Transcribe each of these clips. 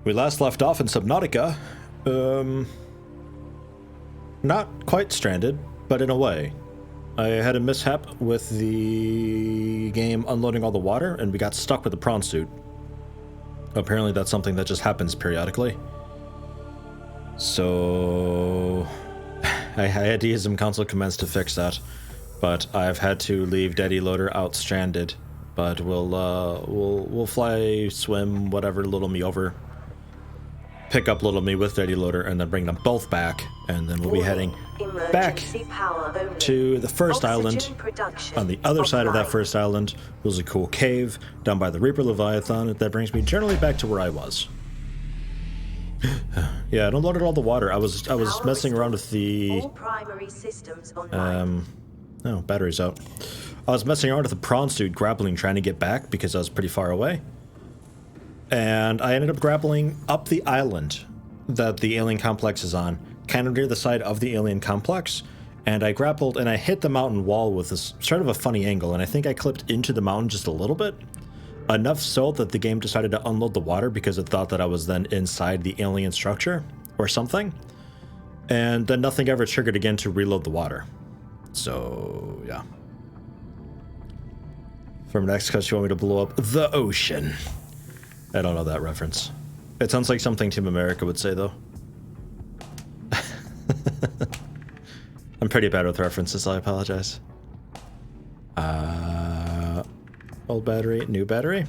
We last left off in Subnautica. Not quite stranded, but in a way. I had a mishap with the game unloading all the water, and we got stuck with the prawn suit. Apparently that's something that just happens periodically. So I had to use some console commands to fix that, but I've had to leave Daddy Loader out stranded. But we'll fly, swim, whatever, little me over, pick up little me with Daddy Loader, and then bring them both back, and then we'll be heading back to the first island. On the other side of that first island was a cool cave down by the Reaper Leviathan that brings me generally back to where I was. Yeah, I unloaded all the water. I was messing around with the oh, battery's out. I was messing around with the prawn suit grappling, trying to get back because I was pretty far away. And I ended up grappling up the island that the alien complex is on, kind of near the side of the alien complex. And I grappled and I hit the mountain wall with this sort of a funny angle, and I think I clipped into the mountain just a little bit. Enough so that the game decided to unload the water because it thought that I was then inside the alien structure or something. And then nothing ever triggered again to reload the water. So, yeah. From next quest, you want me to blow up the ocean. I don't know that reference. It sounds like something Team America would say, though. I'm pretty bad with references, so I apologize. Old battery, new battery.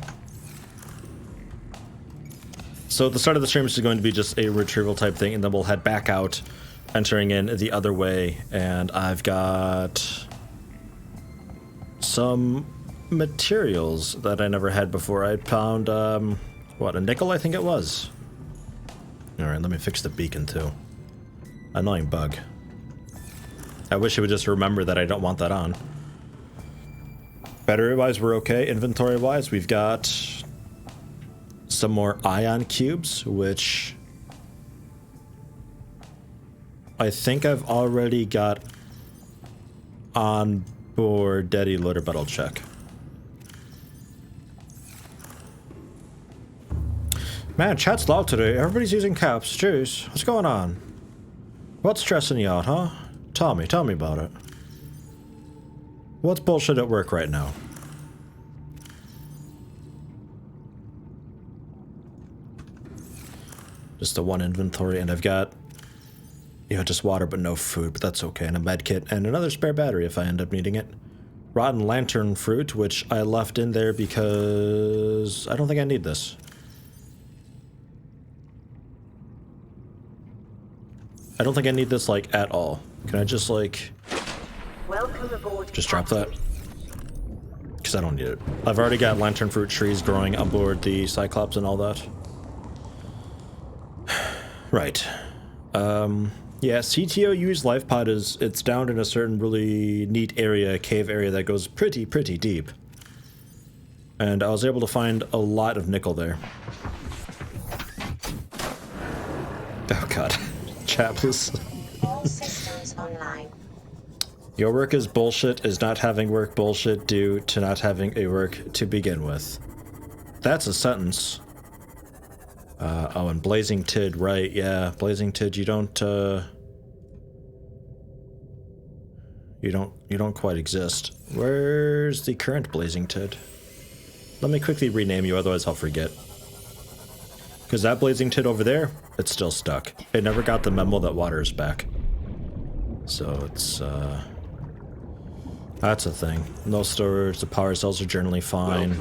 So the start of the stream is going to be just a retrieval type thing, and then we'll head back out, entering in the other way, and I've got some materials that I never had before. I found, what, a nickel, I think it was. Alright, let me fix the beacon, too. Annoying bug. I wish it would just remember that I don't want that on. Battery-wise, we're okay. Inventory-wise, we've got some more ion cubes, which I think I've already got on board Daddy Loader, but I'll check. Man, chat's loud today. Everybody's using caps. Jeez, what's going on? What's stressing you out, huh? Tell me about it. What's bullshit at work right now? Just the one inventory, and I've got, you know, just water but no food, but that's okay, and a med kit, and another spare battery if I end up needing it. Rotten lantern fruit, which I left in there because I don't think I need this. I don't think I need this, like, at all. Can I just, like, just drop that? Because I don't need it. I've already got lantern fruit trees growing on board the Cyclops and all that. Right. Yeah, CTOU's life pod it's down in a certain really neat area, cave area that goes pretty deep. And I was able to find a lot of nickel there. Oh god. Chat, please. All systems online. Your work is bullshit is not having work bullshit due to not having a work to begin with. That's a sentence. Oh, and Blazing Tid, right, yeah. Blazing Tid, you don't quite exist. Where's the current Blazing Tid? Let me quickly rename you, otherwise I'll forget. Because that Blazing Tid over there, it's still stuck. It never got the memo that water is back. So it's, that's a thing. No storage, the power cells are generally fine.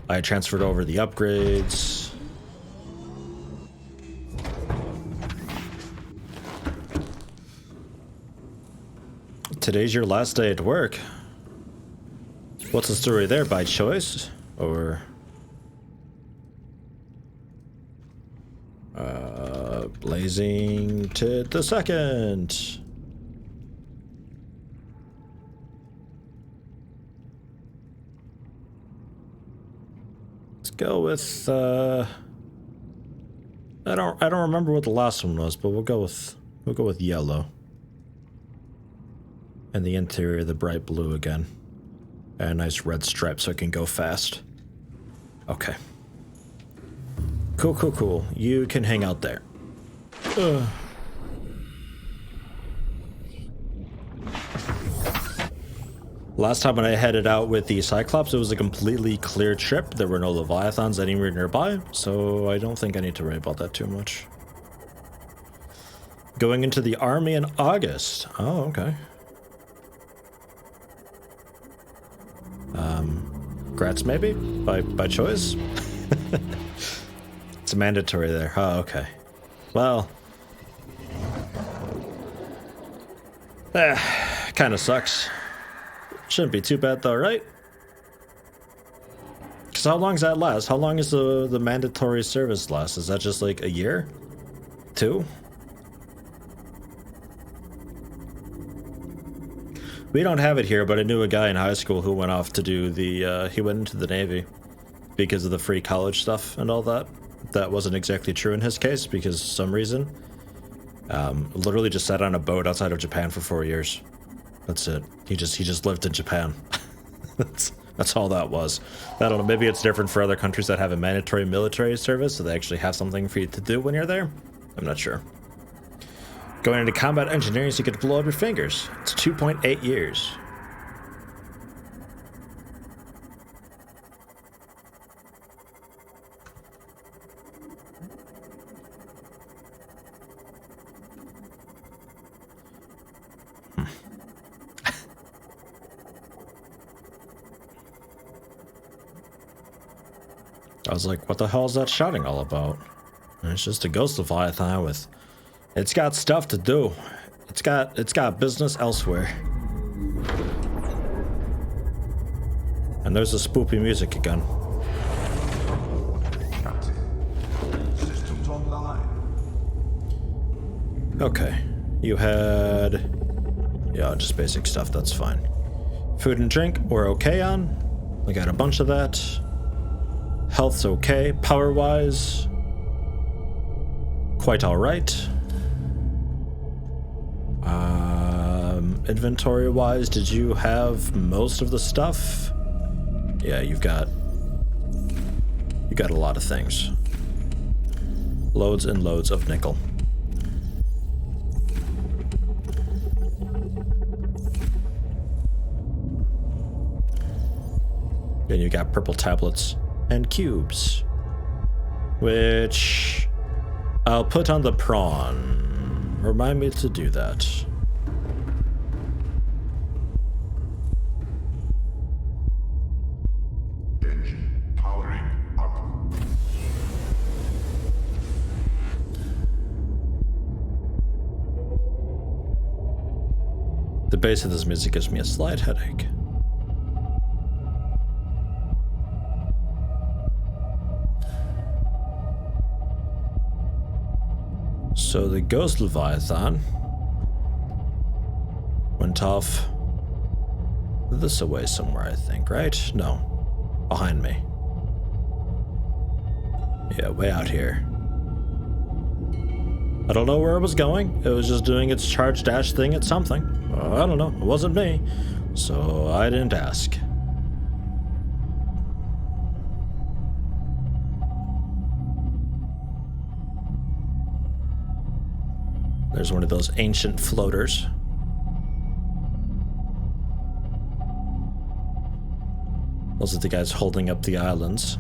I transferred over the upgrades. Today's your last day at work. What's the story there? By choice? Or... Blazing Tid the second. Let's go with I don't remember what the last one was, but we'll go with yellow. And the interior the bright blue again. And a nice red stripe so it can go fast. Okay. Cool, cool, cool. You can hang out there. Ugh. Last time when I headed out with the Cyclops, it was a completely clear trip. There were no Leviathans anywhere nearby, so I don't think I need to worry about that too much. Going into the army in August. Oh, okay. Grats maybe? By choice? It's mandatory there. Oh, okay. Well. Kinda sucks. Shouldn't be too bad though, right? Because how long does that last? How long is the mandatory service last? Is that just like a year? 2? We don't have it here, but I knew a guy in high school who went off to do the, he went into the Navy because of the free college stuff and all that. That wasn't exactly true in his case because for some reason, literally just sat on a boat outside of Japan for 4 years. That's it. He just lived in Japan. That's all that was. I don't know, maybe it's different for other countries that have a mandatory military service, so they actually have something for you to do when you're there. I'm not sure. Going into combat engineering so you could blow up your fingers. It's 2.8 years. I was like, what the hell is that shouting all about? And it's just a ghost Leviathan with... It's got stuff to do. It's got business elsewhere. And there's the spoopy music again. Systems online. Okay. You had... Yeah, just basic stuff, that's fine. Food and drink, we're okay on. We got a bunch of that. Health's okay. Power-wise, quite alright. Inventory-wise, did you have most of the stuff? Yeah, you got a lot of things. Loads and loads of nickel. Then you got purple tablets and cubes, which I'll put on the prawn. Remind me to do that. Engine powering up. The bass of this music gives me a slight headache. So the Ghost Leviathan went off this away somewhere, I think, right? No, behind me. Yeah, way out here. I don't know where it was going. It was just doing its charge dash thing at something. I don't know. It wasn't me, so I didn't ask. There's one of those ancient floaters. Those are the guys holding up the islands.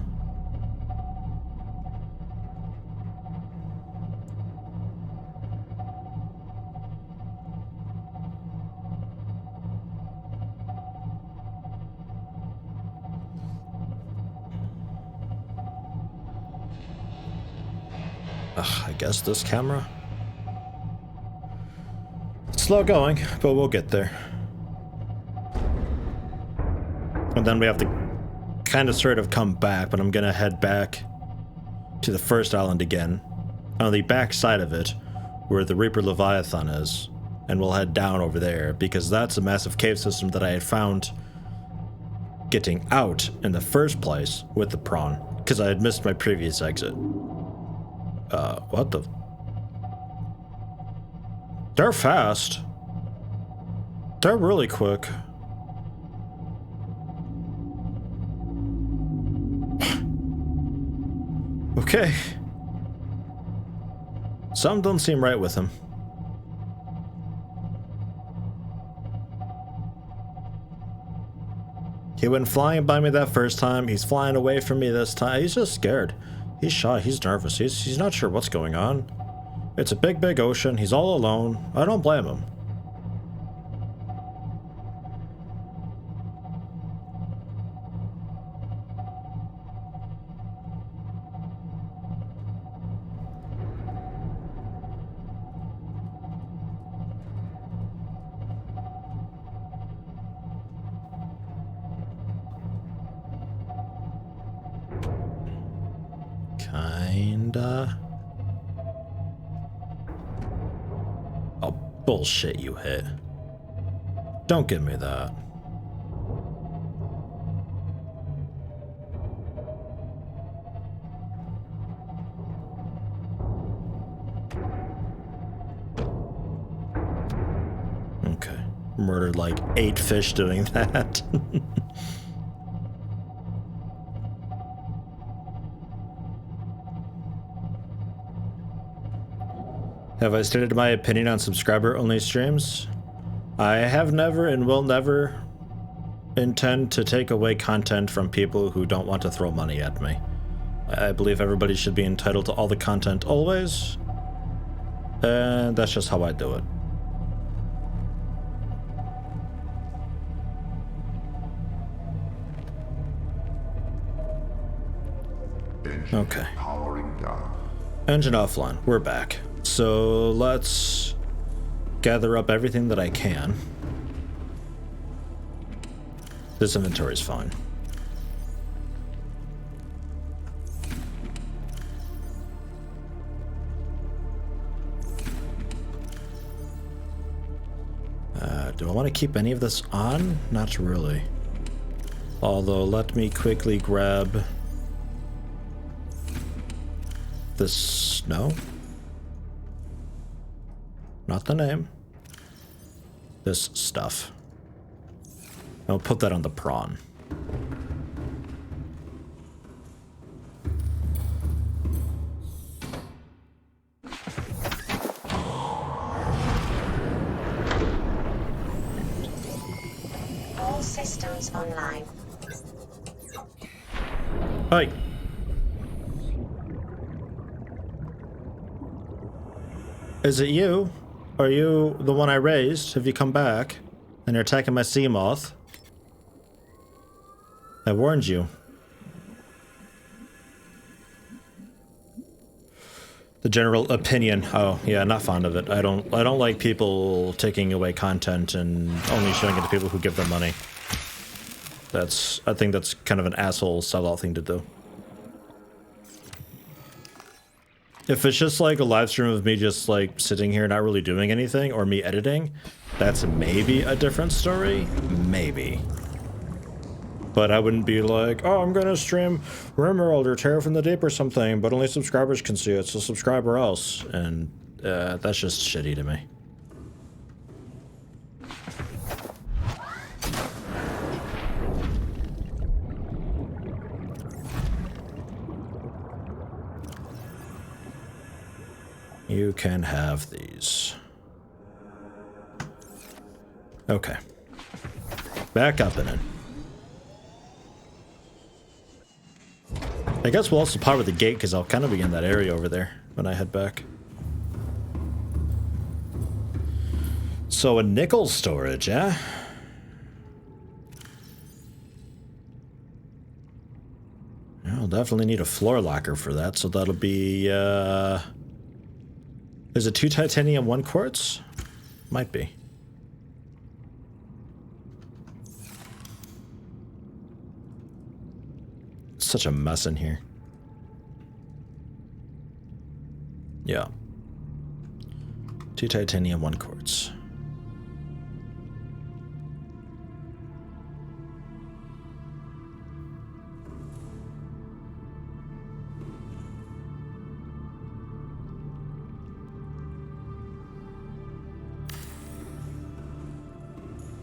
Ugh, I guess this camera? Slow going, but we'll get there. And then we have to kind of sort of come back, but I'm gonna head back to the first island again, on the back side of it, where the Reaper Leviathan is, and we'll head down over there, because that's a massive cave system that I had found getting out in the first place with the prawn, because I had missed my previous exit. What the... They're fast. They're really quick. Okay. Something don't seem right with him. He went flying by me that first time. He's flying away from me this time. He's just scared. He's shy. He's nervous. He's not sure what's going on. It's a big, big ocean. He's all alone. I don't blame him. Kinda. Oh, bullshit, you hit. Don't give me that. Okay. Murdered like 8 fish doing that. Have I stated my opinion on subscriber-only streams? I have never and will never intend to take away content from people who don't want to throw money at me. I believe everybody should be entitled to all the content always, and that's just how I do it. Okay. Powering down. Engine offline. We're back. So let's gather up everything that I can. This inventory is fine. Do I want to keep any of this on? Not really. Although, let me quickly grab this. No? Not the name. This stuff. I'll put that on the prawn. All systems online. Hi. Is it you? Are you the one I raised? Have you come back? And you're attacking my sea moth? I warned you. The general opinion. Oh, yeah, not fond of it. I don't like people taking away content and only showing it to people who give them money. I think that's kind of an asshole sellout thing to do. If it's just like a live stream of me just like sitting here not really doing anything, or me editing, that's maybe a different story. Maybe. But I wouldn't be like, oh, I'm gonna stream Rimworld or Terror from the Deep or something, but only subscribers can see it, so subscribe or else. And that's just shitty to me. You can have these. Okay. Back up in it. I guess we'll also power the gate because I'll kind of be in that area over there when I head back. So a nickel storage, yeah? I'll definitely need a floor locker for that, so that'll be, is it 2 titanium, 1 quartz? Might be. It's such a mess in here. Yeah. 2 titanium, 1 quartz.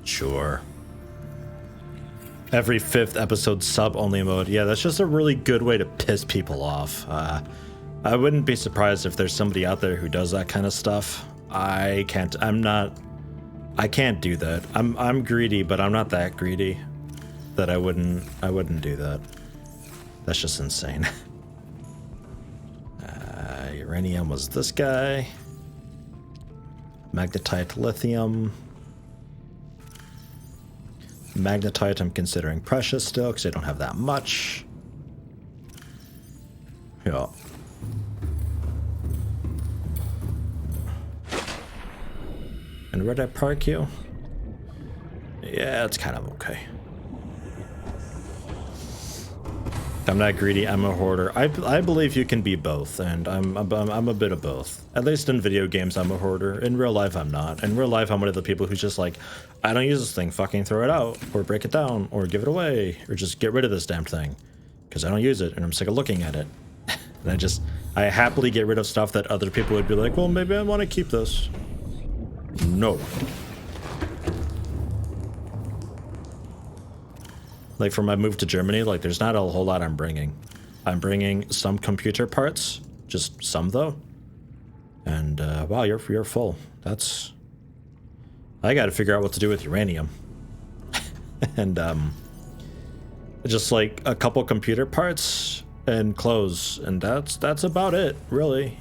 Sure. Every 5th episode sub-only mode. Yeah, that's just a really good way to piss people off. I wouldn't be surprised if there's somebody out there who does that kind of stuff. I can't do that. I'm greedy, but I'm not that greedy that I wouldn't do that. That's just insane. Uranium was this guy. Magnetite, lithium. Magnetite I'm considering precious still because I don't have that much. Yeah. And where'd I park you? Yeah, it's kind of okay. I'm not greedy, I'm a hoarder. I believe you can be both, and I'm a bit of both. At least in video games, I'm a hoarder. In real life, I'm not. In real life, I'm one of the people who's just like, I don't use this thing, fucking throw it out, or break it down, or give it away, or just get rid of this damn thing. Because I don't use it, and I'm sick of looking at it. And I happily get rid of stuff that other people would be like, well, maybe I want to keep this. No. Like for my move to Germany, like there's not a whole lot I'm bringing. I'm bringing some computer parts, just some though. And wow, you're full. That's. I got to figure out what to do with uranium. And just like a couple computer parts and clothes, and that's about it, really.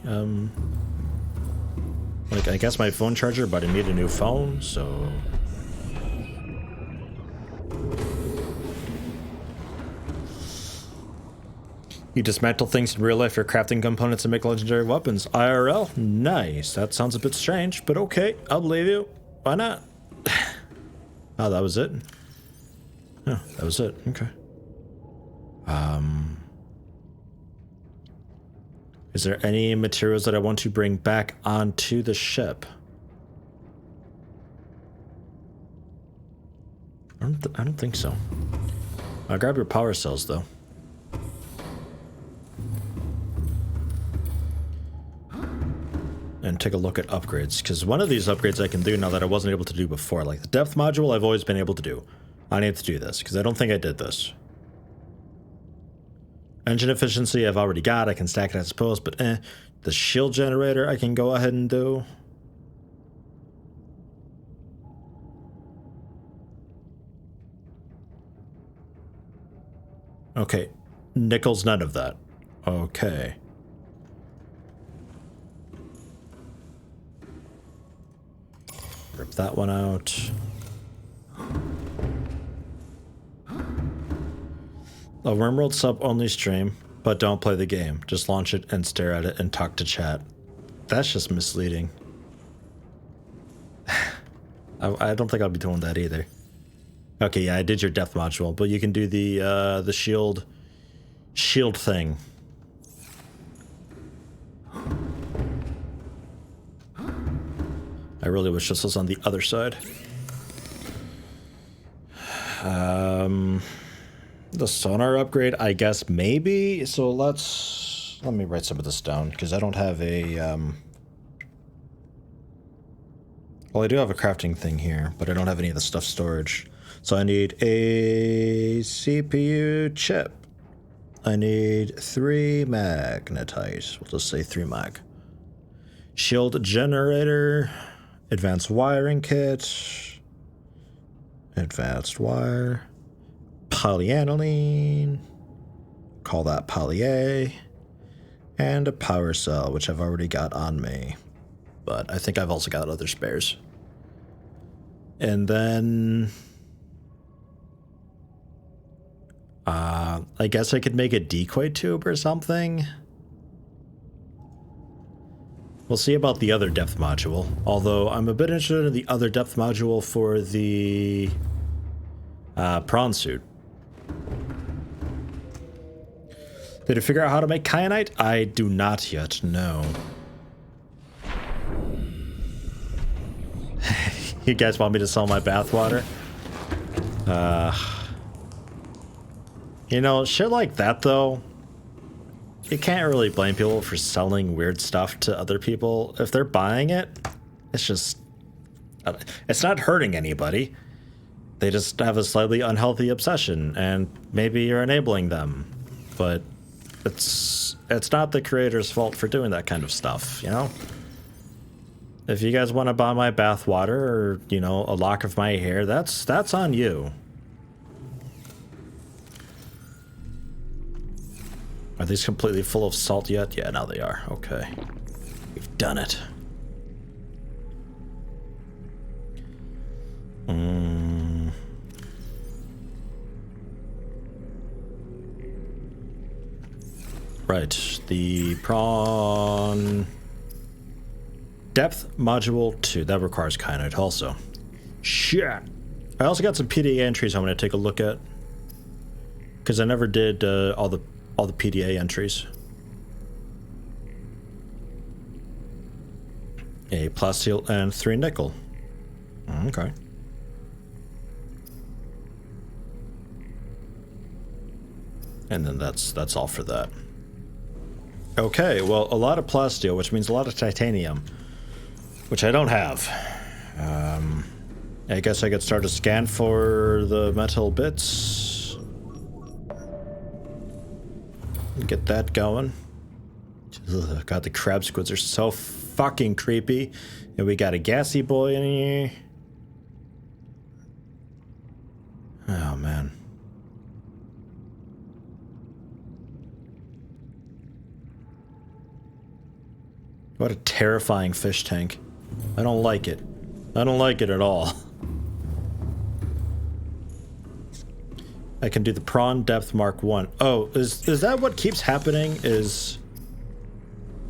Like I guess my phone charger, but I need a new phone, so. You dismantle things in real life for crafting components and make legendary weapons. IRL? Nice. That sounds a bit strange, but okay. I'll believe you. Why not? Oh, that was it? Oh, that was it. Okay. Is there any materials that I want to bring back onto the ship? I don't think so. I'll grab your power cells, though. And take a look at upgrades, because one of these upgrades I can do now that I wasn't able to do before. Like the depth module I've always been able to do. I need to do this, because I don't think I did this. Engine efficiency I've already got, I can stack it I suppose, but the shield generator I can go ahead and do. Okay, nickel's none of that. Okay. Rip that one out. A Wormworld sub only stream, but don't play the game. Just launch it and stare at it and talk to chat. That's just misleading. I don't think I'll be doing that either. Okay, yeah, I did your depth module, but you can do the shield thing. I really wish this was on the other side. The sonar upgrade, I guess maybe. So let me write some of this down because I don't have a well, I do have a crafting thing here, but I don't have any of the stuff storage. So I need a CPU chip. I need 3 magnetite. We'll just say 3 mag. Shield generator. Advanced wiring kit. Advanced wire. Polyaniline. Call that poly A. And a power cell, which I've already got on me. But I think I've also got other spares. And then I guess I could make a decoy tube or something. We'll see about the other depth module. Although I'm a bit interested in the other depth module for the prawn suit. Did you figure out how to make kyanite? I do not yet, no. You guys want me to sell my bathwater? You know, shit like that, though, you can't really blame people for selling weird stuff to other people. If they're buying it, it's just... it's not hurting anybody. They just have a slightly unhealthy obsession, and maybe you're enabling them. But it's not the creator's fault for doing that kind of stuff, you know? If you guys want to buy my bathwater or, you know, a lock of my hair, that's on you. Are these completely full of salt yet? Yeah, now they are. Okay. We've done it. Right, the prawn depth module 2, that requires kyanite also. Shit. I also got some PDA entries I'm going to take a look at, because I never did all the PDA entries. A plasteel and 3 nickel. Okay. And then that's all for that. Okay, well, a lot of plasteel, which means a lot of titanium, which I don't have. I guess I could start a scan for the metal bits. Get that going. Ugh, God, the crab squids are so fucking creepy. And we got a gassy boy in here. Oh, man. What a terrifying fish tank. I don't like it. I don't like it at all. I can do the prawn depth mark 1. Oh, is that what keeps happening? Is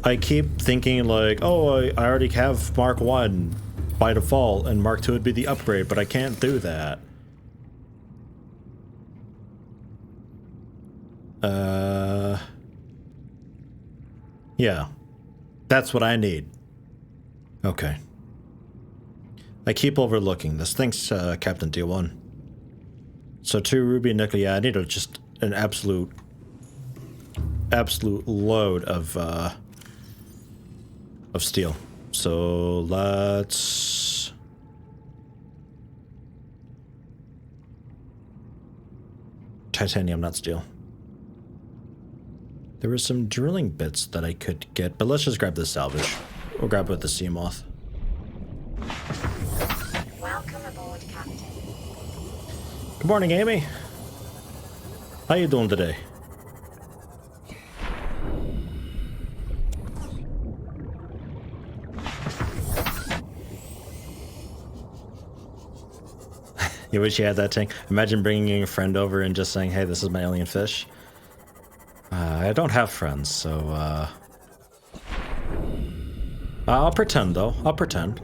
I keep thinking like, oh, I already have mark 1 by default, and mark 2 would be the upgrade, but I can't do that. Yeah. That's what I need. Okay. I keep overlooking this. Thanks, Captain D1. So 2 ruby nickel. Yeah, I need just an absolute load of steel. So let's titanium, not steel. There were some drilling bits that I could get, but let's just grab the salvage. We'll grab it with the sea moth. Welcome aboard, Captain. Good morning, Amy. How you doing today? You wish you had that tank. Imagine bringing your friend over and just saying, hey, this is my alien fish. I don't have friends, so, I'll pretend, though. I'll pretend.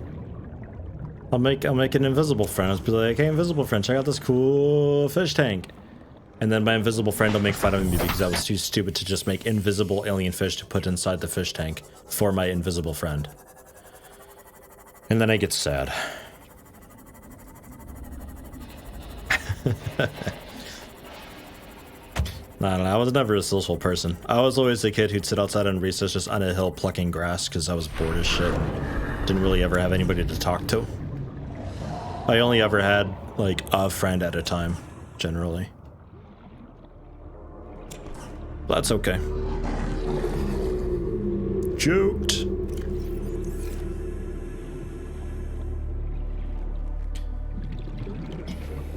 I'll make an invisible friend. I'll be like, hey, invisible friend, check out this cool fish tank. And then my invisible friend will make fun of me because I was too stupid to just make invisible alien fish to put inside the fish tank for my invisible friend. And then I get sad. I don't know, I was never a social person. I was always the kid who'd sit outside on recess just on a hill plucking grass because I was bored as shit. Didn't really ever have anybody to talk to. I only ever had, like, a friend at a time, generally. But that's okay. Juked.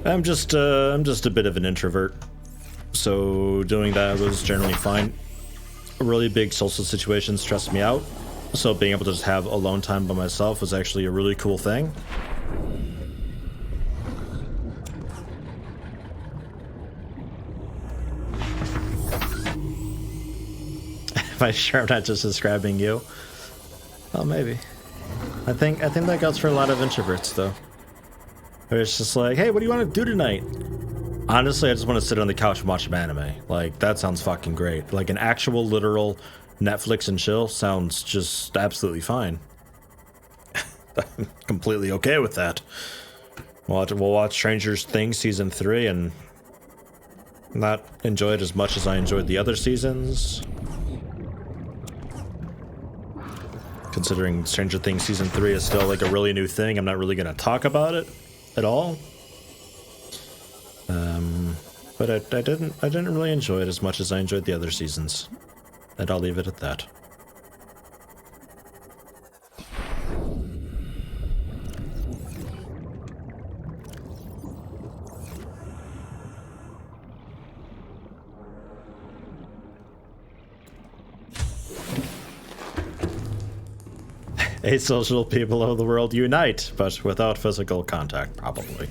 I'm just a bit of an introvert. So doing that was generally fine. Really big social situations stressed me out. So being able to just have alone time by myself was actually a really cool thing. Am I sure I'm not just describing you? Well, maybe. I think that goes for a lot of introverts, though. Where it's just like, hey, what do you want to do tonight? Honestly, I just want to sit on the couch and watch some anime. Like, that sounds fucking great. Like, an actual, literal Netflix and chill sounds just absolutely fine. I'm completely okay with that. We'll watch Stranger Things Season 3 and not enjoy it as much as I enjoyed the other seasons. Considering Stranger Things Season 3 is still, like, a really new thing, I'm not really going to talk about it at all. But I didn't really enjoy it as much as I enjoyed the other seasons. And I'll leave it at that. Asocial people of the world unite, but without physical contact, probably.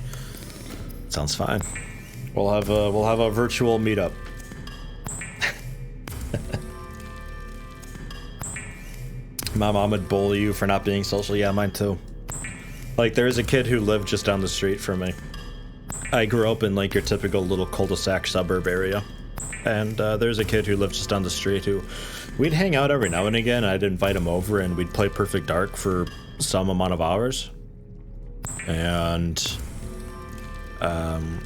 Sounds fine. We'll have a virtual meetup. My mom would bully you for not being social. Yeah, mine too. Like, there's a kid who lived just down the street from me. I grew up in like your typical little cul-de-sac suburb area. And there's a kid who lived just down the street who we'd hang out every now and again. I'd invite him over and we'd play Perfect Dark for some amount of hours. And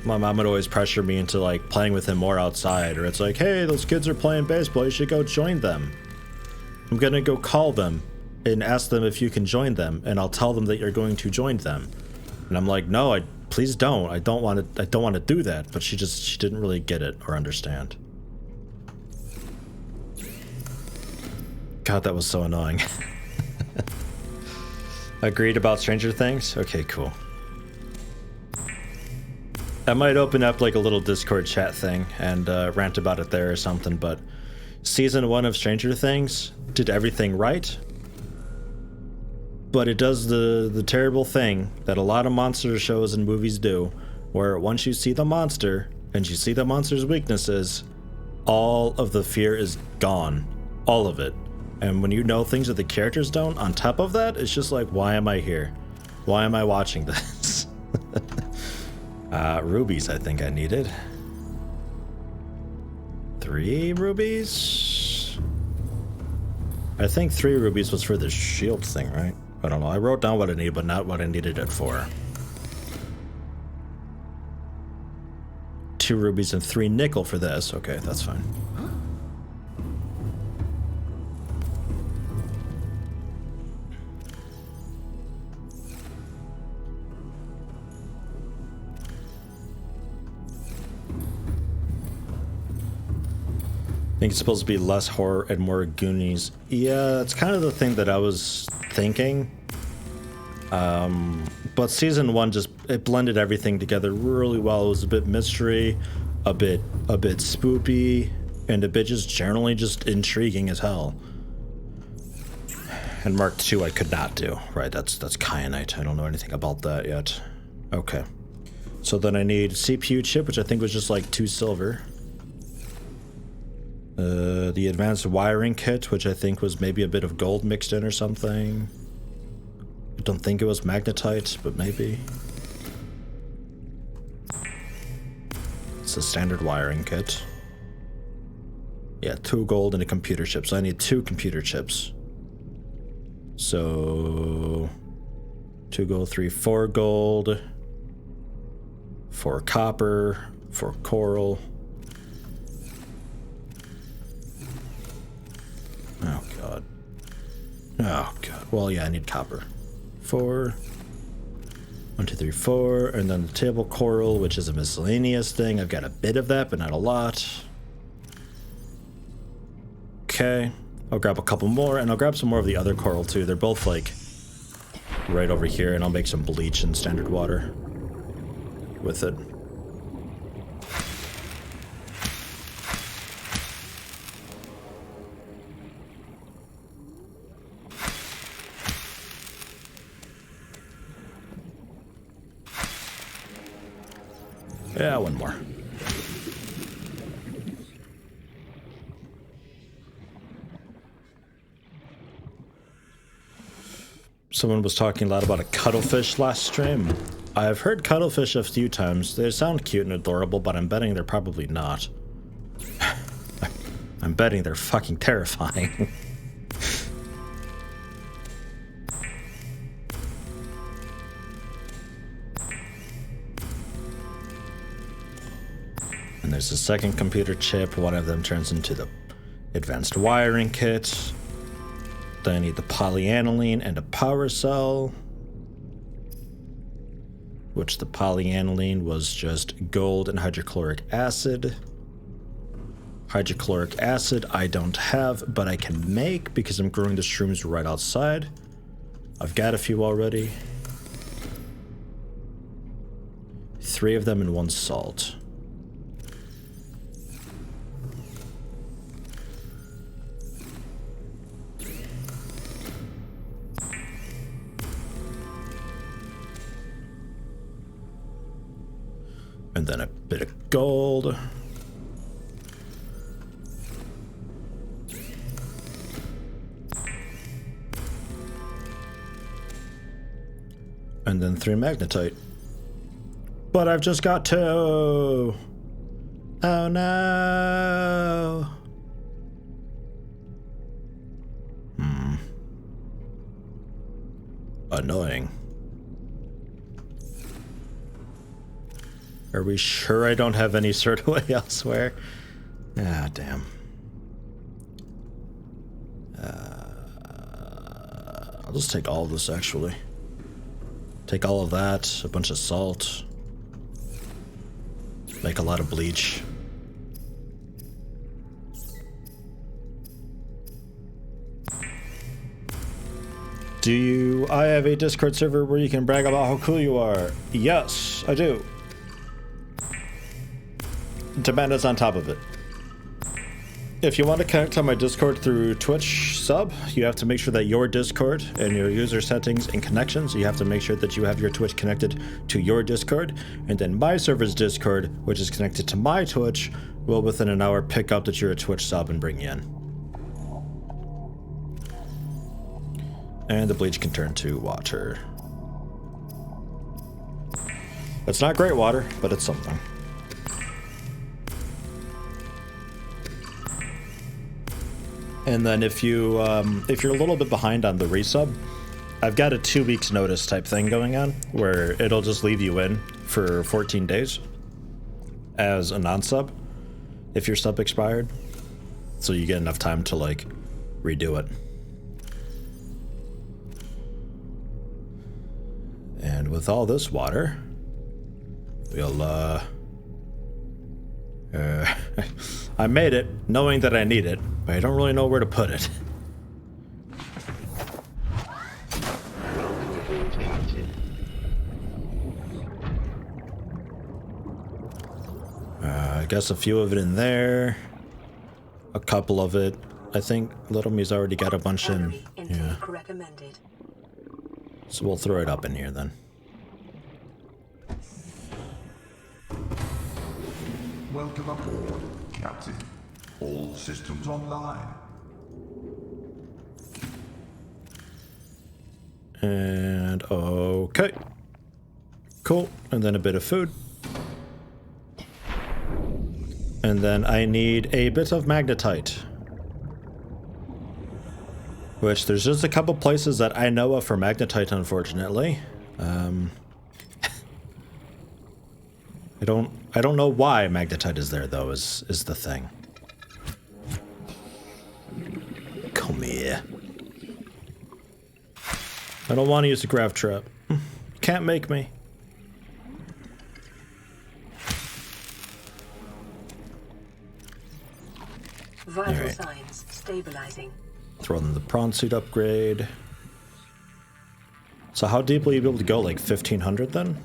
my mom would always pressure me into like playing with him more outside, or it's like, hey, those kids are playing baseball, you should go join them. I'm gonna go call them and ask them if you can join them, and I'll tell them that you're going to join them. And I'm like, no, please don't. I don't want to do that. But she didn't really get it or understand. God, that was so annoying. Agreed about Stranger Things? Okay, cool. I might open up like a little Discord chat thing and rant about it there or something, but season 1 of Stranger Things did everything right, but it does the terrible thing that a lot of monster shows and movies do, where once you see the monster and you see the monster's weaknesses, all of the fear is gone. All of it. And when you know things that the characters don't, on top of that, it's just like, why am I here? Why am I watching this? Rubies, I think I needed. 3 rubies? I think 3 rubies was for the shield thing, right? I don't know. I wrote down what I needed, but not what I needed it for. 2 rubies and 3 nickel for this. Okay, that's fine. I think it's supposed to be less horror and more Goonies. Yeah, it's kind of the thing that I was thinking. But season 1 it blended everything together really well. It was a bit mystery, a bit spoopy, and a bit just generally just intriguing as hell. And Mark II I could not do. Right, that's kyanite. I don't know anything about that yet. Okay. So then I need CPU chip, which I think was just like 2 silver. The advanced wiring kit, which I think was maybe a bit of gold mixed in or something. I don't think it was magnetite, but maybe. It's a standard wiring kit. Yeah, 2 gold and a computer chip. So I need 2 computer chips. So 2 gold, 4 gold, 4 copper, 4 coral. Oh god. Oh god. Well, yeah, I need copper. 4. 1, 2, 3, 4, and then the table coral, which is a miscellaneous thing. I've got a bit of that, but not a lot. Okay. I'll grab a couple more, and I'll grab some more of the other coral too. They're both like right over here, and I'll make some bleach and standard water with it. Yeah, 1 more. Someone was talking a lot about a cuttlefish last stream. I've heard cuttlefish a few times. They sound cute and adorable, but I'm betting they're probably not. I'm betting they're fucking terrifying. And there's a second computer chip. One of them turns into the advanced wiring kit. Then I need the polyaniline and a power cell. which the polyaniline was just gold and hydrochloric acid. Hydrochloric acid I don't have, but I can make because I'm growing the shrooms right outside. I've got a few already. 3 of them and 1 salt. And then a bit of gold. And then 3 magnetite. But I've just got 2. Oh no. Annoying. Are we sure I don't have any sort away elsewhere? Ah, damn. I'll just take all of this, actually. Take all of that, a bunch of salt. Make a lot of bleach. I have a Discord server where you can brag about how cool you are. Yes, I do. Demanda's on top of it. If you want to connect to my Discord through Twitch sub, you have to make sure that your Discord and your user settings and connections, you have to make sure that you have your Twitch connected to your Discord, and then my server's Discord, which is connected to my Twitch, will within an hour pick up that you're a Twitch sub and bring you in. And the bleach can turn to water. It's not great water, but it's something. And then if you're a little bit behind on the resub, I've got a 2 weeks notice type thing going on where it'll just leave you in for 14 days as a non-sub if your sub expired, so you get enough time to like redo it. And with all this water, we'll I made it knowing that I need it, but I don't really know where to put it. I guess a few of it in there, a couple of it. I think Little Me's already got a bunch in. Yeah. So we'll throw it up in here then. Welcome aboard, Captain. All systems online. And okay. Cool. And then a bit of food. And then I need a bit of magnetite. Which there's just a couple places that I know of for magnetite, unfortunately. I don't know why magnetite is there though, is the thing. Come here. I don't want to use a grav trap. You can't make me. Vital signs stabilizing. Throw in the prawn suit upgrade. So how deep will you be able to go? Like 1500 then?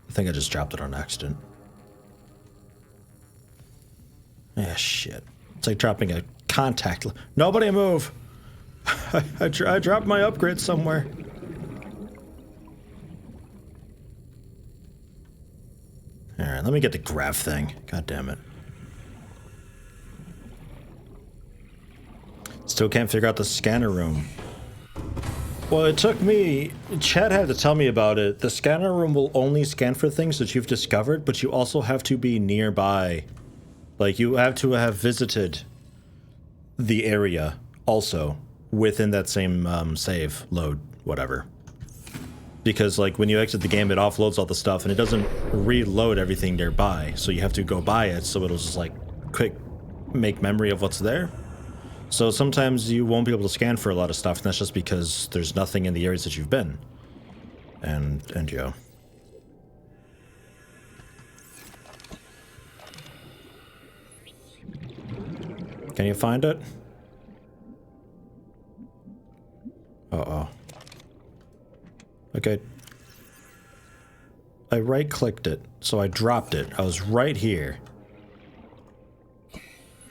I think I just dropped it on accident. Ah, shit. It's like dropping a contact. Nobody move! I dropped my upgrade somewhere. Alright, let me get the grav thing. God damn it. Still can't figure out the scanner room. Well, it took me... Chad had to tell me about it. The scanner room will only scan for things that you've discovered, but you also have to be nearby. Like, you have to have visited the area also within that same save, load, whatever. Because, like, when you exit the game, it offloads all the stuff, and it doesn't reload everything nearby, so you have to go by it, so it'll just, like, quick make memory of what's there. So sometimes you won't be able to scan for a lot of stuff, and that's just because there's nothing in the areas that you've been. And yo. Can you find it? Uh-oh. Okay. I right-clicked it, so I dropped it. I was right here.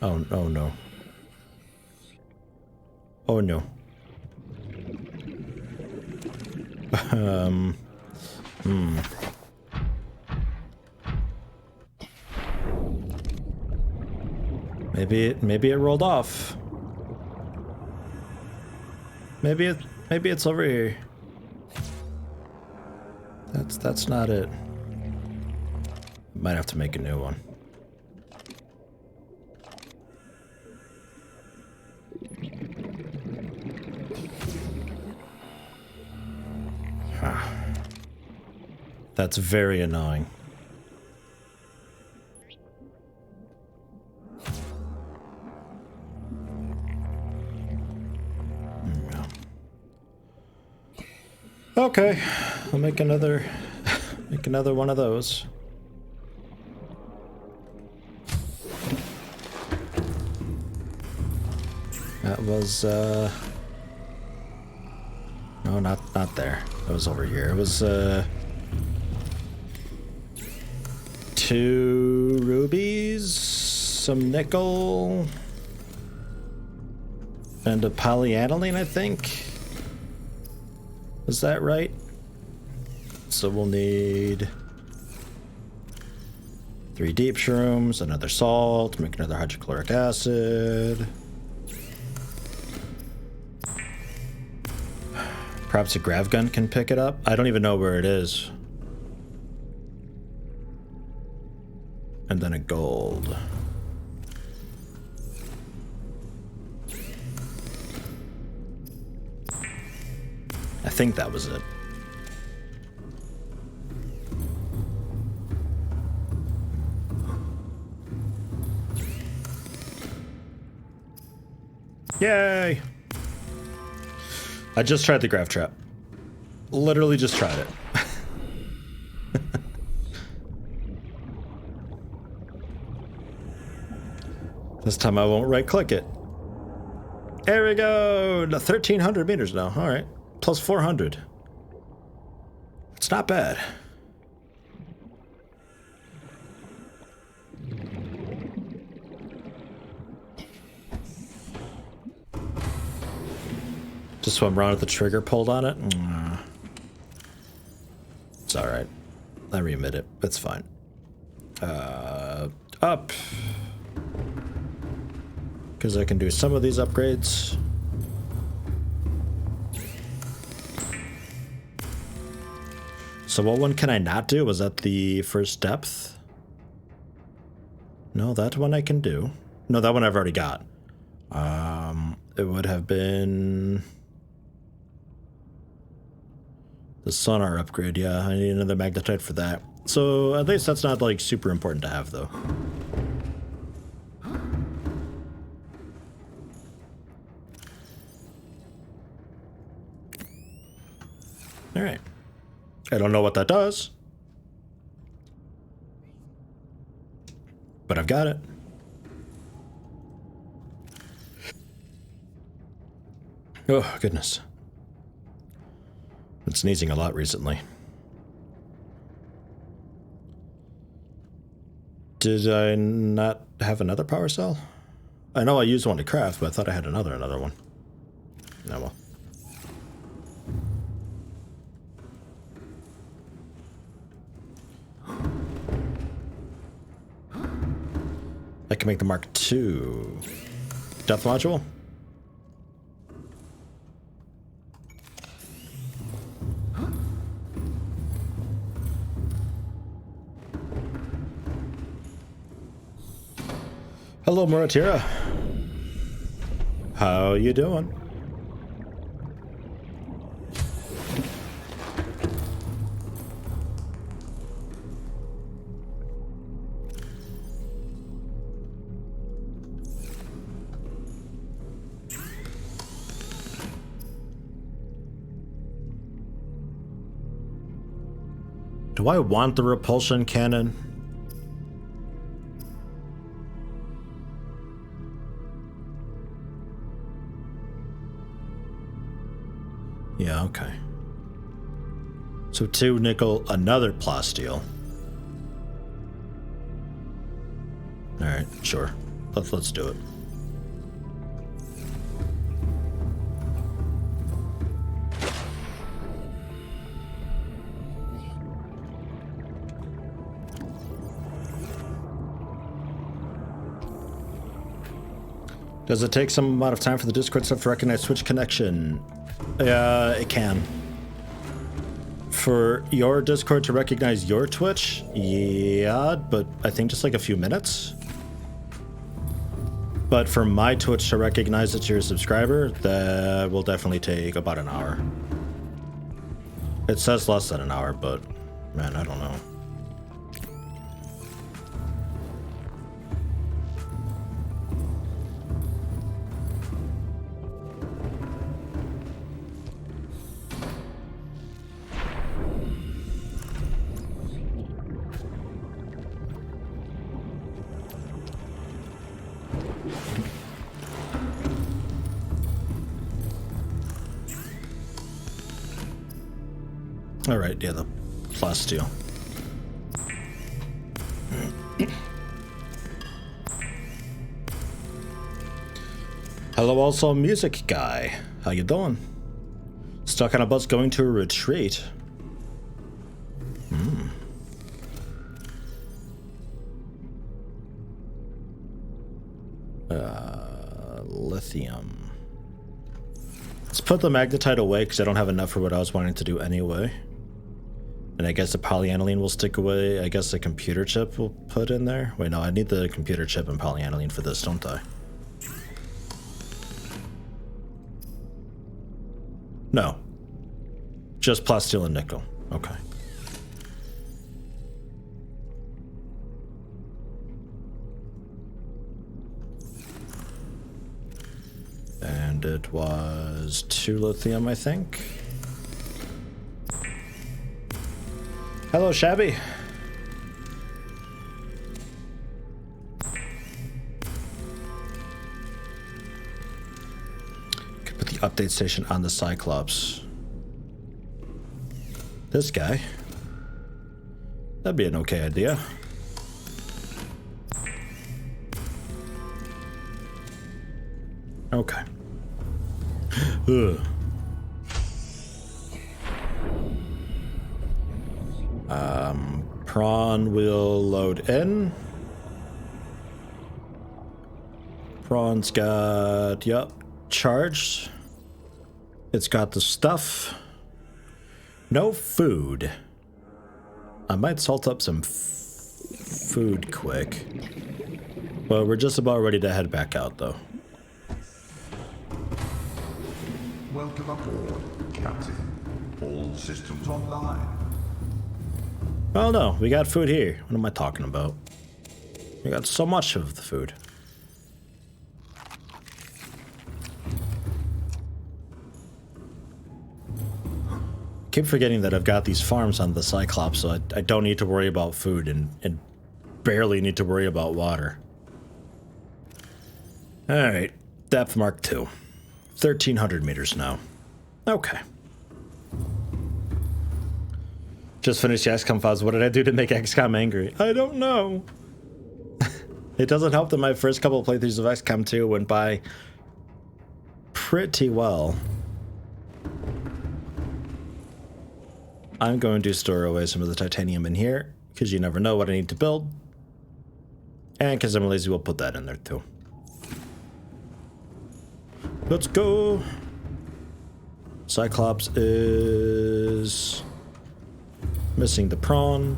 Oh no. Oh no. Maybe it rolled off. Maybe it's over here. That's not it. Might have to make a new one. That's very annoying. Okay, I'll make another one of those. That was no, not there. That was over here. It was 2 rubies, some nickel, and a polyaniline, I think. Is that right? So we'll need 3 deep shrooms, another salt, make another hydrochloric acid. Perhaps a grav gun can pick it up? I don't even know where it is. And then a gold. I think that was it. Yay! I just tried the grav trap. Literally just tried it. This time I won't right click it. There we go! 1,300 meters now. Alright. Plus 400. It's not bad. Just swim around with the trigger pulled on it? It's alright. I remit it. It's fine. Up. Because I can do some of these upgrades. So what one can I not do? Was that the first depth? No, that one I can do. No, that one I've already got. It would have been the sonar upgrade. Yeah, I need another magnetite for that. So at least that's not like super important to have though. All right. I don't know what that does, but I've got it. Oh, goodness. Been sneezing a lot recently. Did I not have another power cell? I know I used one to craft, but I thought I had another one. Oh well. I can make the Mark II depth module. Hello, Muratira. How you doing? Do I want the repulsion cannon? Yeah, okay. So 2 nickel, another plasteel. Alright, sure. Let's do it. Does it take some amount of time for the Discord stuff to recognize Switch connection? It can. For your Discord to recognize your Twitch, yeah, but I think just like a few minutes. But for my Twitch to recognize that you're a subscriber, that will definitely take about an hour. It says less than an hour, but man, I don't know. All right, yeah, the plasteel. Hello, also music guy. How you doing? Stuck on a bus going to a retreat. Lithium. Let's put the magnetite away because I don't have enough for what I was wanting to do anyway. And I guess the polyaniline will stick away. I guess the computer chip will put in there. Wait, no, I need the computer chip and polyaniline for this, don't I? No. Just plasteel and nickel. Okay. And it was 2 lithium, I think. Hello, Shabby. Could put the update station on the Cyclops. This guy. That'd be an okay idea. Okay. Ugh. Prawn will load in. Prawn's got, yep, charged. It's got the stuff. No food. I might salt up some food quick. But we're just about ready to head back out, though. Welcome aboard, Captain. All systems online. Oh no, we got food here. What am I talking about? We got so much of the food. Keep forgetting that I've got these farms on the Cyclops, so I don't need to worry about food and barely need to worry about water. Alright, depth mark 2. 1,300 meters now. Okay. Just finished the XCOM files. What did I do to make XCOM angry? I don't know. It doesn't help that my first couple of playthroughs of XCOM 2 went by pretty well. I'm going to store away some of the titanium in here, because you never know what I need to build. And because I'm lazy, we'll put that in there too. Let's go. Cyclops is missing the prawn.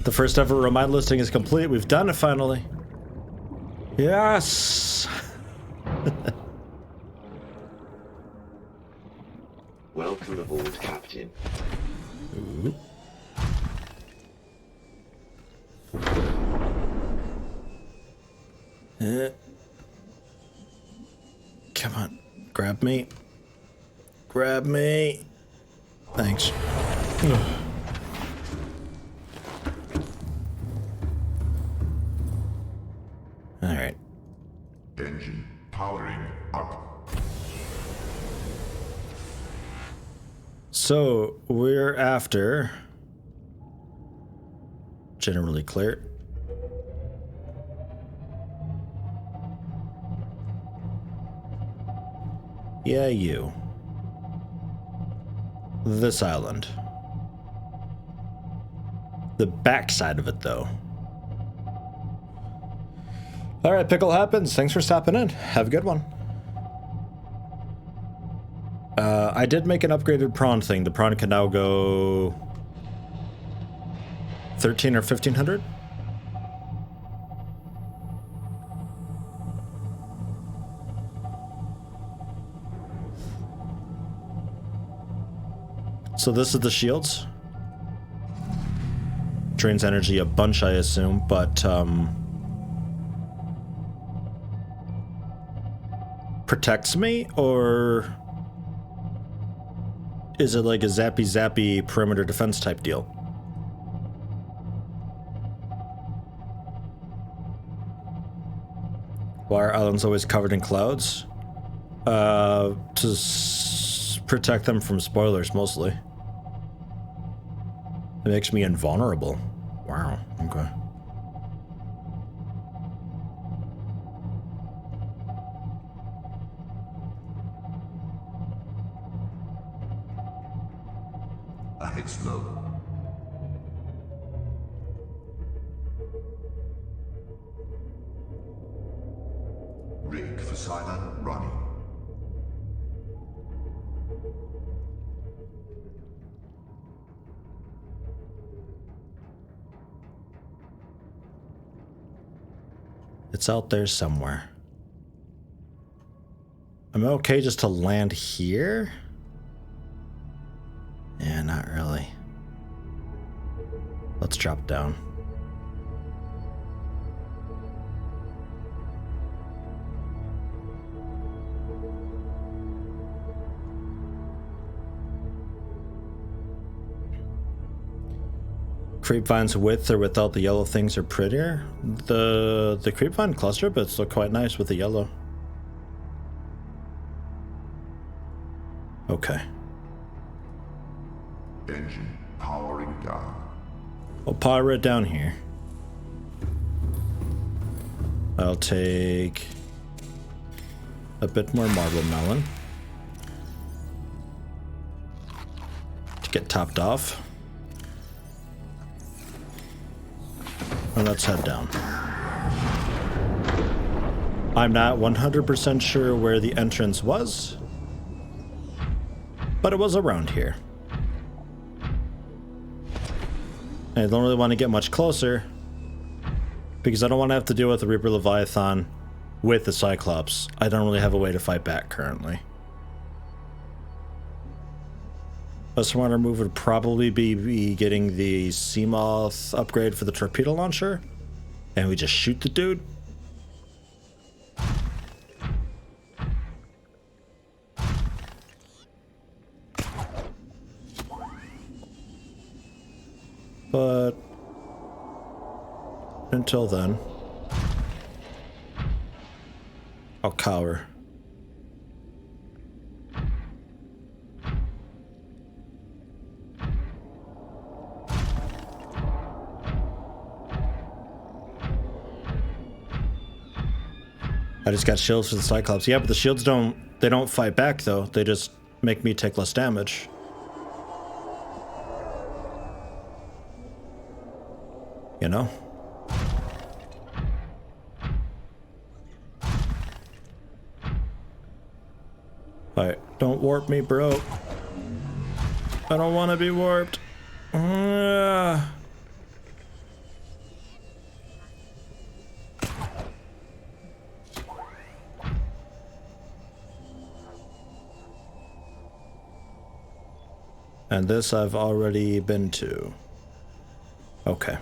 The first ever remind listing is complete. We've done it finally. Yes. Welcome aboard, Captain. Ooh. Come on, grab me. Grab me. Thanks. Alright. Engine powering up. So, we're after... Generally clear. Yeah, you. This island. The backside of it, though. Alright, Pickle Happens. Thanks for stopping in. Have a good one. I did make an upgraded prawn thing. The prawn can now go 13 or 1500. So this is the shields. Drains energy a bunch, I assume, but protects me, or is it like a zappy perimeter defense type deal? Why are islands always covered in clouds? To protect them from spoilers, mostly. It makes me invulnerable. Wow, okay. Ahead slow. Rig for silent running. It's out there somewhere. Am I okay just to land here? Yeah, not really. Let's drop down. Creepvines with or without the yellow things are prettier. The creepvine cluster bits look quite nice with the yellow. Okay. Engine powering down. I'll power it down here. I'll take a bit more marble melon to get topped off. And let's head down. I'm not 100% sure where the entrance was, but it was around here. I don't really want to get much closer because I don't want to have to deal with the Reaper Leviathan with the Cyclops. I don't really have a way to fight back currently. Best one to move would probably be getting the Seamoth upgrade for the torpedo launcher, and we just shoot the dude. But until then, I'll cower. I just got shields for the Cyclops. Yeah, but the shields don't fight back though. They just make me take less damage. You know? Alright, don't warp me, bro. I don't want to be warped. And this I've already been to. Okay.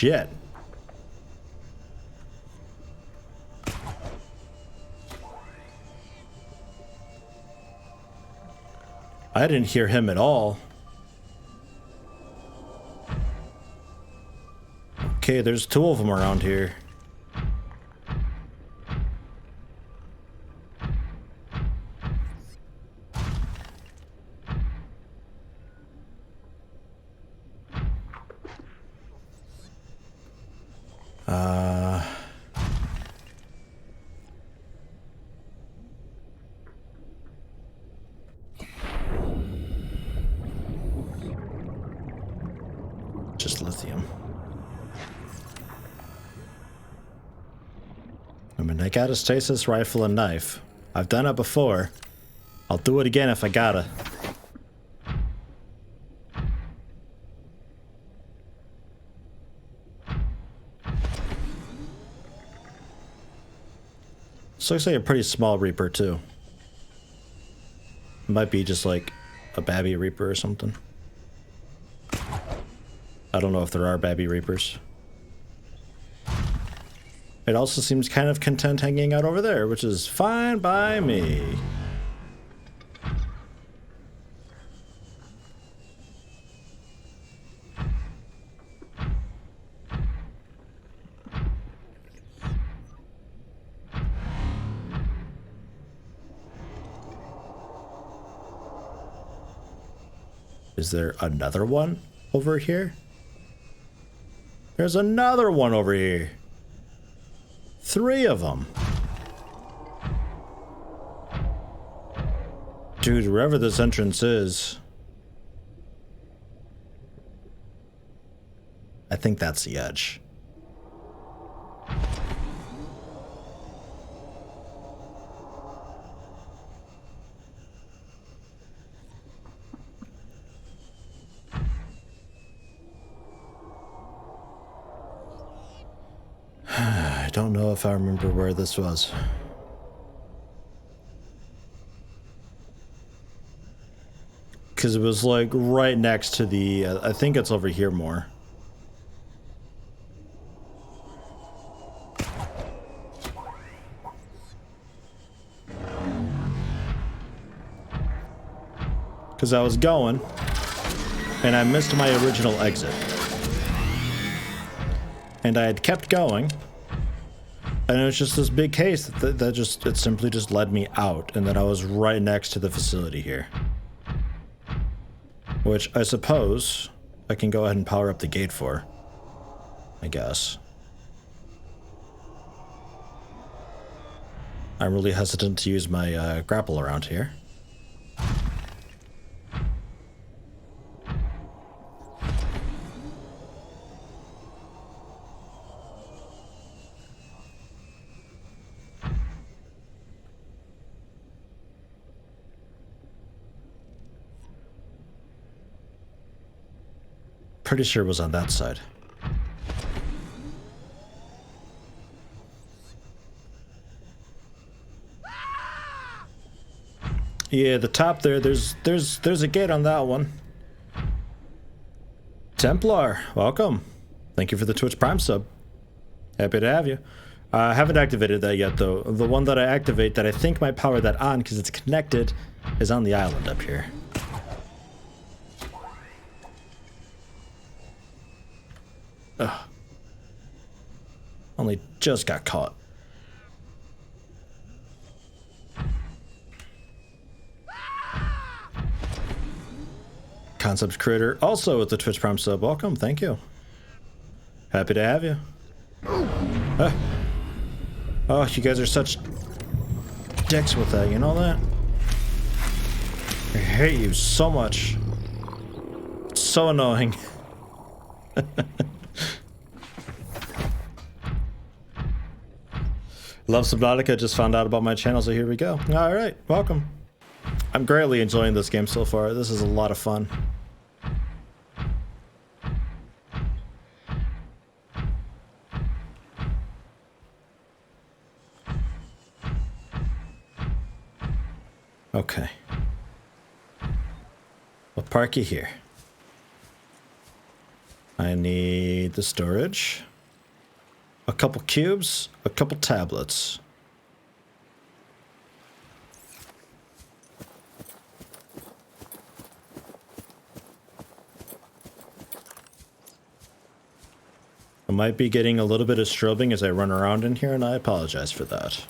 shit. I didn't hear him at all. Okay, there's two of them around here. Just lithium. I mean, I got a stasis rifle and knife. I've done it before. I'll do it again if I gotta. This looks like a pretty small Reaper, too. It might be just like a Babby Reaper or something. I don't know if there are Babby Reapers. It also seems kind of content hanging out over there, which is fine by me. Is there another one over here? There's another one over here. 3 of them. Dude, wherever this entrance is, I think that's the edge. I don't know if I remember where this was. Because it was like right next to the, I think it's over here more. Because I was going, and I missed my original exit. And I had kept going, and it was just this big case that simply just led me out, and then I was right next to the facility here. Which I suppose I can go ahead and power up the gate for, I guess. I'm really hesitant to use my grapple around here. Pretty sure it was on that side. Yeah, the top there, there's a gate on that one. Templar, welcome. Thank you for the Twitch Prime sub. Happy to have you. I haven't activated that yet, though. The one that I activate that I think might power that on because it's connected is on the island up here. Ugh. Only just got caught. Concepts Creator, also with the Twitch Prime sub. Welcome, thank you. Happy to have you. Oh, you guys are such dicks with that, you know that? I hate you so much. It's so annoying. Love Subnautica, just found out about my channel, so here we go. Alright, welcome. I'm greatly enjoying this game so far. This is a lot of fun. Okay. We'll park you here. I need the storage. A couple cubes, a couple tablets. I might be getting a little bit of strobing as I run around in here, and I apologize for that.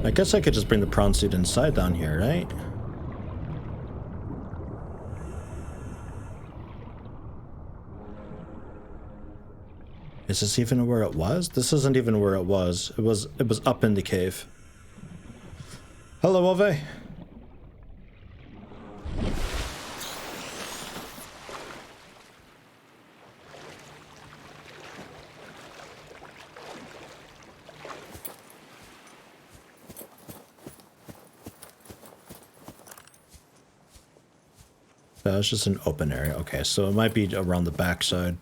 I guess I could just bring the prawn suit inside down here, right? Is this even where it was? This isn't even where it was. It was up in the cave. Hello, Ove. That was just an open area. Okay, so it might be around the backside.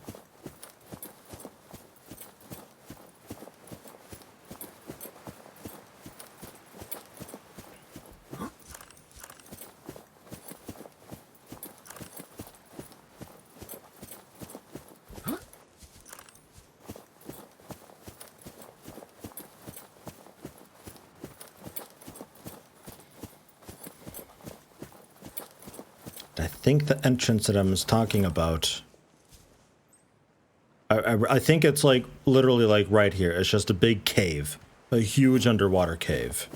I think the entrance that I was talking about, I think it's like literally like right here. It's just a big cave, a huge underwater cave.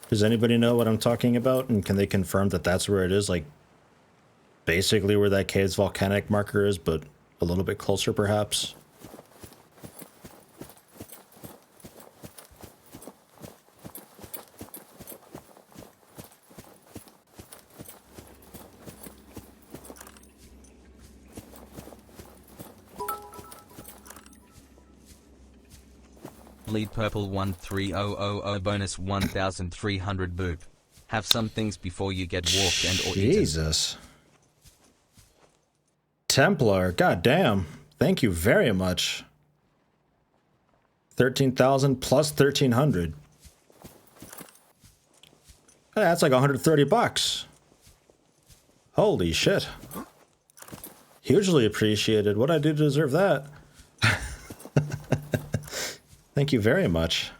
Does anybody know what I'm talking about? And can they confirm that that's where it is? Like basically where that cave's volcanic marker is, but a little bit closer perhaps. Bleed purple 13000 bonus 1300 boop. Have some things before you get walked and or eaten. Jesus. Templar, goddamn. Thank you very much. 13,000 plus 1,300. That's like 130 bucks. Holy shit. Hugely appreciated. What'd I do to deserve that? Thank you very much.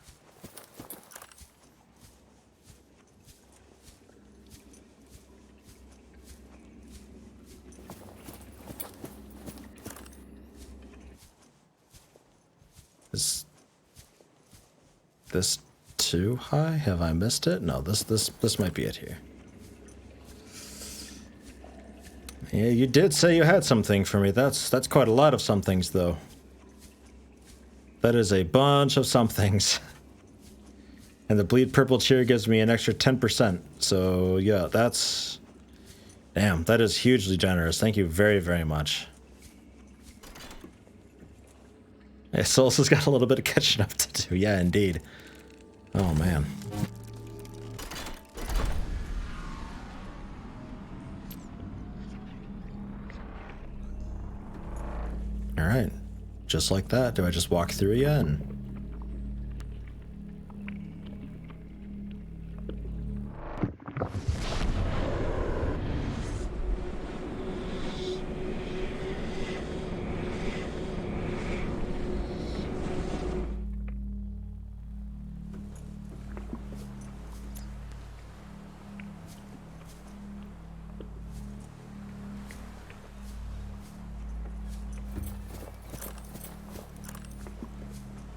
Is this too high? Have I missed it? No, this might be it here. Yeah, you did say you had something for me. That's quite a lot of somethings, though. That is a bunch of somethings. And the bleed purple cheer gives me an extra 10%. So yeah, that's... Damn, that is hugely generous. Thank you very, very much. Yeah, Souls has got a little bit of catching up to do. Yeah, indeed. Oh, man. Alright. Just like that. Do I just walk through again?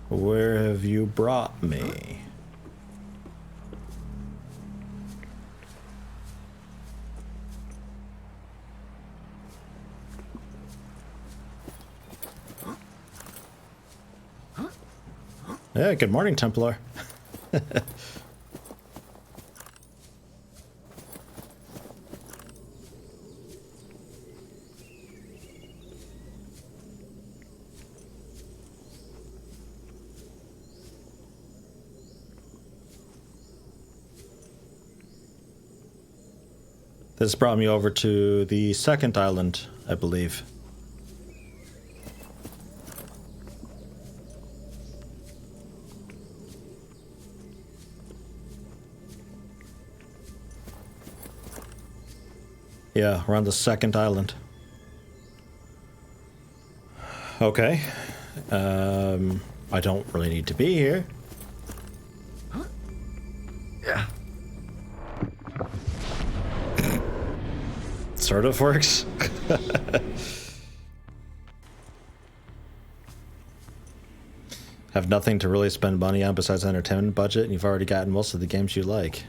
Where have you brought me? Yeah, good morning, Templar. This brought me over to the second island, I believe. Yeah, we're on the second island. Okay. I don't really need to be here. Yeah. Sort of works. Have nothing to really spend money on besides entertainment budget, and you've already gotten most of the games you like.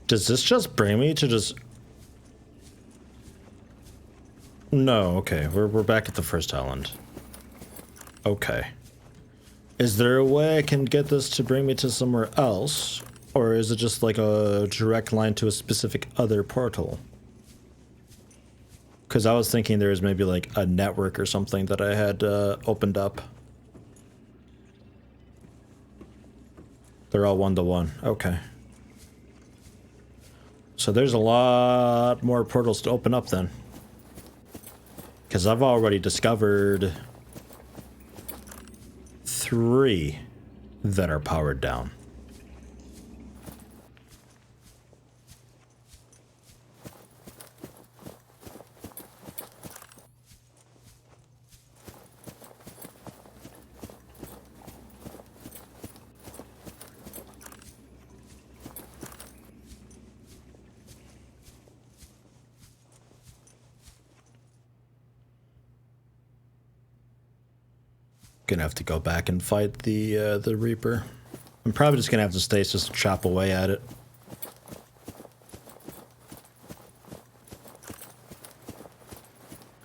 Does this just bring me to just... No, okay, we're back at the first island. Okay. Is there a way I can get this to bring me to somewhere else? Or is it just like a direct line to a specific other portal? Because I was thinking there was maybe like a network or something that I had opened up. They're all one-to-one. Okay. So there's a lot more portals to open up then. Because I've already discovered 3 that are powered down. Gonna have to go back and fight the Reaper. I'm probably just gonna have to stasis chop away at it.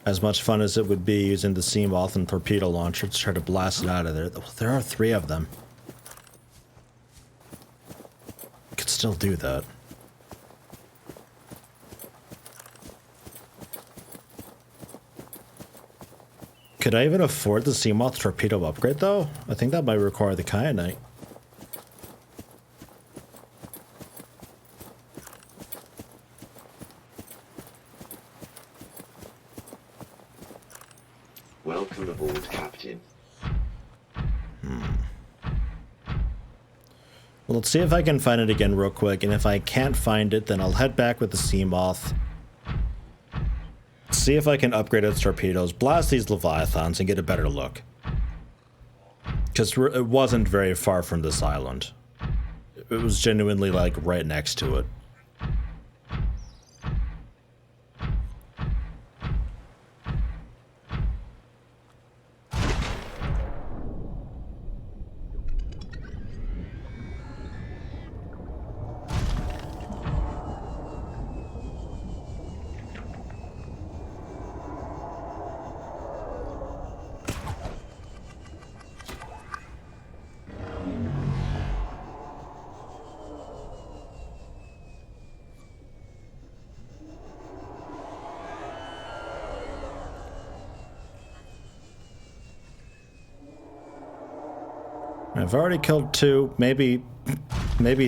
As much fun as it would be using the Seamoth and torpedo launcher to try to blast it out of there. There are 3 of them. Could still do that. Could I even afford the Seamoth torpedo upgrade, though? I think that might require the kyanite. Welcome aboard, Captain. Well, let's see if I can find it again real quick, and if I can't find it, then I'll head back with the Seamoth. See if I can upgrade its torpedoes, blast these Leviathans, and get a better look. Because it wasn't very far from this island. It was genuinely, like, right next to it. I've already killed 2, maybe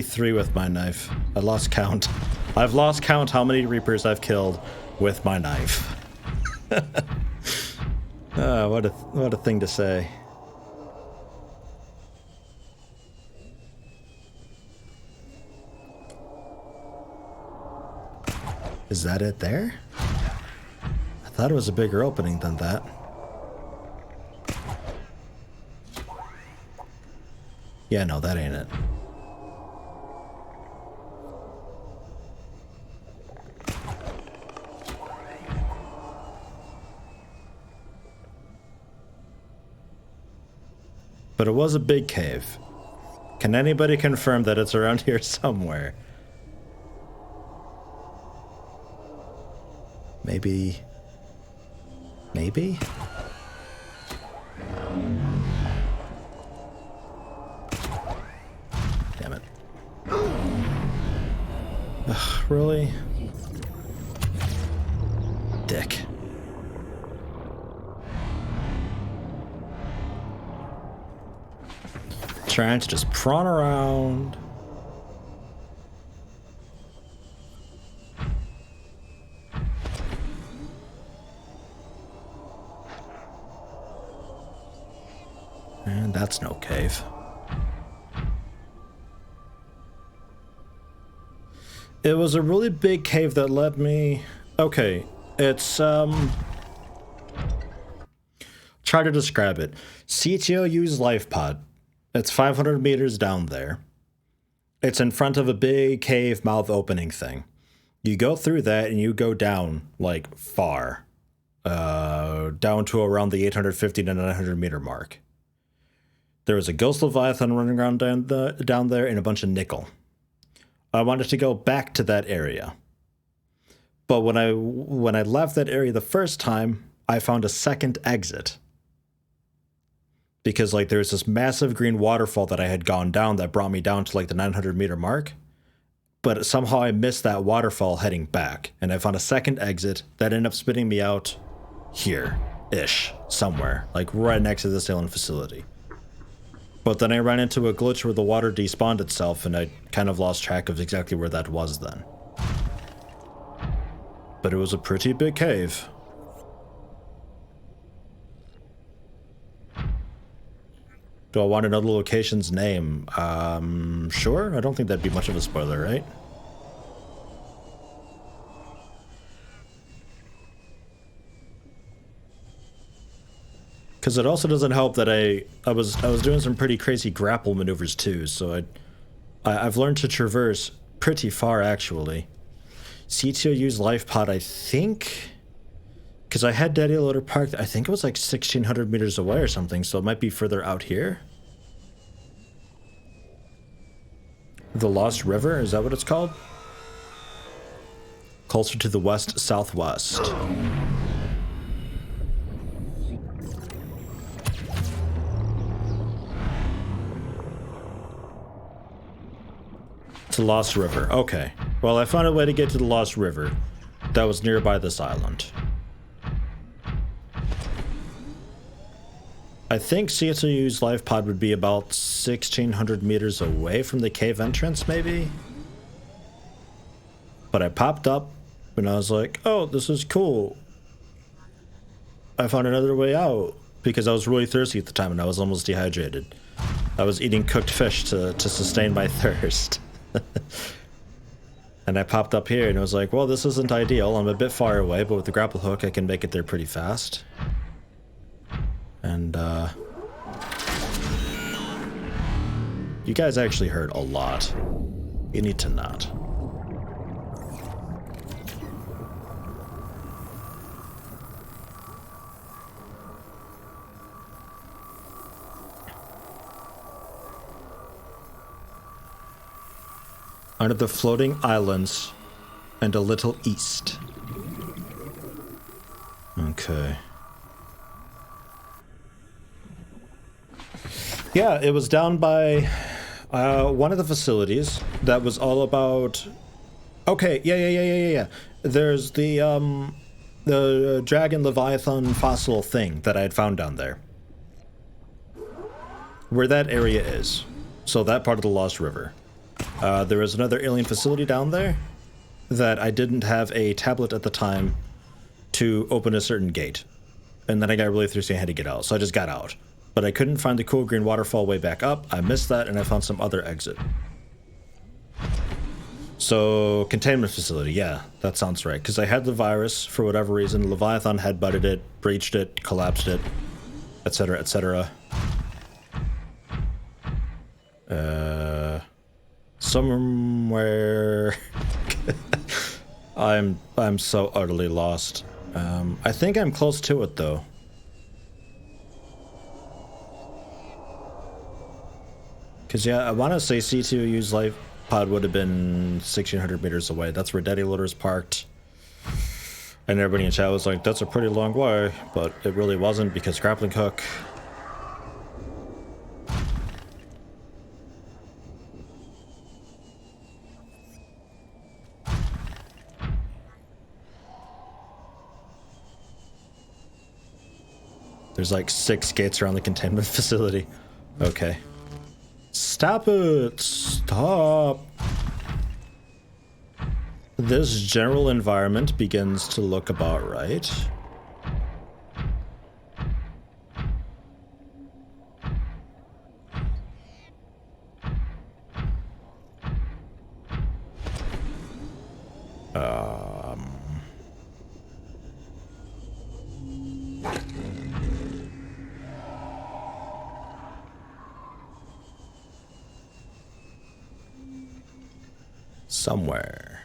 3 with my knife. I lost count. I've lost count how many Reapers I've killed with my knife. What a thing to say. Is that it there? I thought it was a bigger opening than that. Yeah, no, that ain't it. But it was a big cave. Can anybody confirm that it's around here somewhere? Maybe... Maybe? Damn it. Ugh, really? Dick. Trying to just prawn around. And that's no cave. It was a really big cave that led me... Okay, it's, try to describe it. CTOU's life pod. It's 500 meters down there. It's in front of a big cave mouth opening thing. You go through that and you go down, like, far. Down to around the 850 to 900 meter mark. There was a ghost leviathan running around down there and a bunch of nickel. I wanted to go back to that area. But when I left that area the first time, I found a second exit. Because, like, there's this massive green waterfall that I had gone down that brought me down to, like, the 900 meter mark. But somehow I missed that waterfall heading back. And I found a second exit that ended up spitting me out here-ish, somewhere. Like, right next to this alien facility. But then I ran into a glitch where the water despawned itself, and I kind of lost track of exactly where that was then. But it was a pretty big cave. Do I want another location's name? Sure. I don't think that'd be much of a spoiler, right? Because it also doesn't help that I was doing some pretty crazy grapple maneuvers too, so I've learned to traverse pretty far actually. CTOU's life pod, I think, because I had Daddy Loader parked, I think it was like 1,600 meters away or something, so it might be further out here. The Lost River, is that what it's called? Closer to the west-southwest. To Lost River. Okay. Well, I found a way to get to the Lost River that was nearby this island. I think CSU's life pod would be about 1,600 meters away from the cave entrance, maybe? But I popped up and I was like, oh, this is cool. I found another way out because I was really thirsty at the time and I was almost dehydrated. I was eating cooked fish to sustain my thirst. And I popped up here and I was like, well, this isn't ideal. I'm a bit far away, but with the grapple hook, I can make it there pretty fast. And, you guys actually heard a lot. You need to not. Under the floating islands and a little east. Okay. Yeah, it was down by one of the facilities that was all about... Okay, yeah. There's the dragon leviathan fossil thing that I had found down there. Where that area is. So that part of the Lost River. There was another alien facility down there that I didn't have a tablet at the time to open a certain gate. And then I got really thirsty and had to get out, so I just got out. But I couldn't find the cool green waterfall way back up. I missed that, and I found some other exit. So, containment facility, yeah, that sounds right. Because I had the virus, for whatever reason. Leviathan had butted it, breached it, collapsed it, etc., etc. Somewhere... I'm so utterly lost. I think I'm close to it, though. Because, yeah, I want to say C2U's life pod would have been 1,600 meters away. That's where Daddy Loader's parked. And everybody in chat was like, that's a pretty long way. But it really wasn't because grappling hook. There's like 6 gates around the containment facility. Okay. Stop it! Stop! This general environment begins to look about right. Somewhere.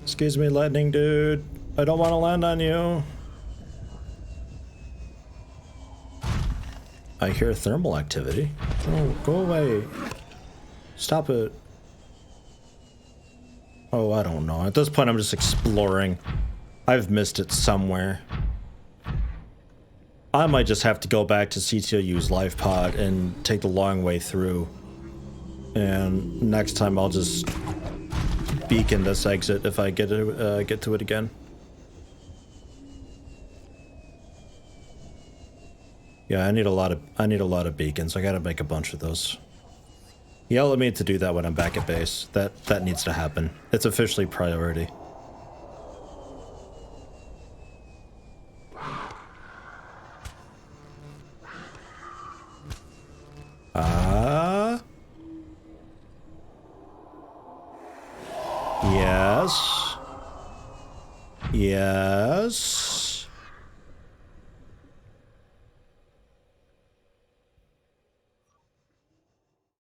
Excuse me, lightning dude. I don't want to land on you. I hear thermal activity. Oh, go away. Stop it. Oh, I don't know. At this point, I'm just exploring. I've missed it somewhere. I might just have to go back to CTOU's life pod and take the long way through. And next time I'll just beacon this exit if I get to it again. Yeah, I need a lot of beacons. I gotta make a bunch of those. Yell at me to do that when I'm back at base. That needs to happen. It's officially priority. Yes. Yes.